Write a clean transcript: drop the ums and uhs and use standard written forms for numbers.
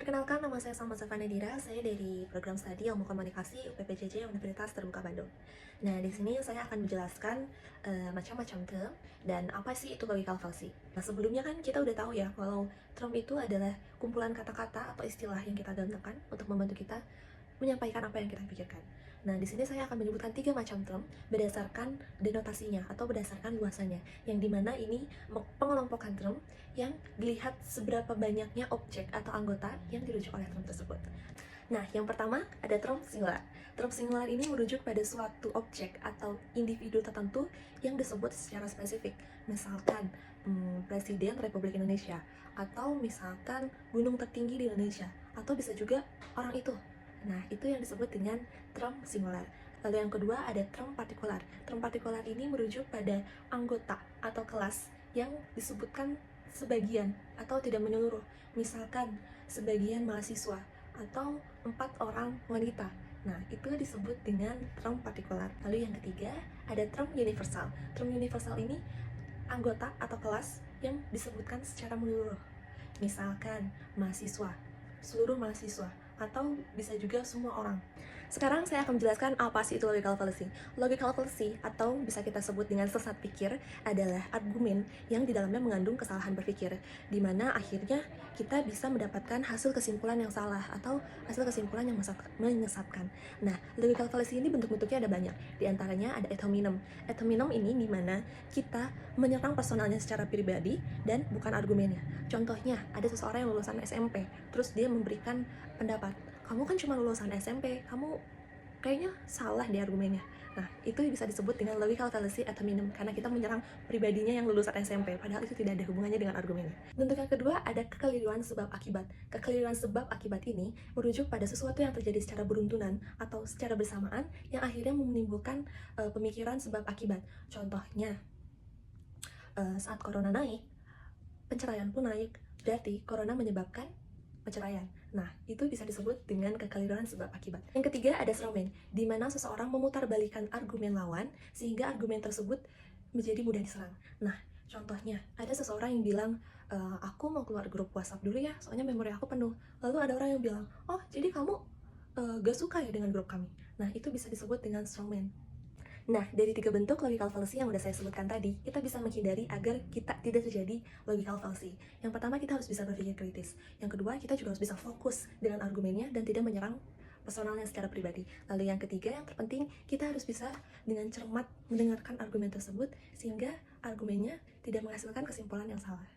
Perkenalkan, nama saya Salma Safanedira. Saya dari program studi Ilmu Komunikasi UPPJJ Universitas Terbuka Bandung. Nah, di sini saya akan menjelaskan macam-macam term dan apa sih itu logical fallacy. Nah, sebelumnya kan kita udah tahu ya kalau term itu adalah kumpulan kata-kata atau istilah yang kita gabungkan untuk membantu kita menyampaikan apa yang kita pikirkan. Nah, di sini saya akan menyebutkan 3 macam term berdasarkan denotasinya atau berdasarkan luasannya, yang dimana ini pengelompokan term yang dilihat seberapa banyaknya objek atau anggota yang dirujuk oleh term tersebut. Nah, yang pertama ada term singular. Term singular ini merujuk pada suatu objek atau individu tertentu yang disebut secara spesifik. Misalkan Presiden Republik Indonesia, atau misalkan gunung tertinggi di Indonesia, atau bisa juga orang itu. Nah, itu yang disebut dengan term singular. Lalu yang kedua ada term partikular. Term partikular ini merujuk pada anggota atau kelas yang disebutkan sebagian atau tidak menyeluruh. Misalkan sebagian mahasiswa atau 4 orang wanita. Nah, itu disebut dengan term partikular. Lalu yang ketiga ada term universal. Term universal ini anggota atau kelas yang disebutkan secara menyeluruh. Misalkan mahasiswa, seluruh mahasiswa, atau bisa juga semua orang. Sekarang saya akan menjelaskan apa sih itu logical fallacy. Logical fallacy, atau bisa kita sebut dengan sesat pikir, adalah argumen yang di dalamnya mengandung kesalahan berpikir, di mana akhirnya kita bisa mendapatkan hasil kesimpulan yang salah atau hasil kesimpulan yang menyesatkan. Nah, logical fallacy ini bentuk-bentuknya ada banyak. Di antaranya ada ad hominem. Ad hominem ini di mana kita menyerang personalnya secara pribadi dan bukan argumennya. Contohnya, ada seseorang yang lulusan SMP, terus dia memberikan pendapat, kamu kan cuma lulusan SMP, kamu kayaknya salah di argumennya. Nah, itu bisa disebut dengan logical fallacy ad hominem, karena kita menyerang pribadinya yang lulusan SMP, padahal itu tidak ada hubungannya dengan argumennya. Bentuk yang kedua ada kekeliruan sebab akibat. Kekeliruan sebab akibat ini merujuk pada sesuatu yang terjadi secara beruntunan atau secara bersamaan yang akhirnya menimbulkan pemikiran sebab akibat. Contohnya, saat corona naik, penceraian pun naik, berarti corona menyebabkan perceraian. Nah, itu bisa disebut dengan kekeliruan sebab akibat. Yang ketiga ada strawman, di mana seseorang memutarbalikan argumen lawan sehingga argumen tersebut menjadi mudah diserang. Nah, contohnya ada seseorang yang bilang, aku mau keluar grup WhatsApp dulu ya, soalnya memori aku penuh. Lalu ada orang yang bilang, oh jadi kamu gak suka ya dengan grup kami. Nah, itu bisa disebut dengan strawman. Nah, dari 3 bentuk logical fallacy yang udah saya sebutkan tadi, kita bisa menghindari agar kita tidak terjadi logical fallacy. Yang pertama, kita harus bisa berpikir kritis. Yang kedua, kita juga harus bisa fokus dengan argumennya dan tidak menyerang personalnya secara pribadi. Lalu yang ketiga, yang terpenting, kita harus bisa dengan cermat mendengarkan argumen tersebut sehingga argumennya tidak menghasilkan kesimpulan yang salah.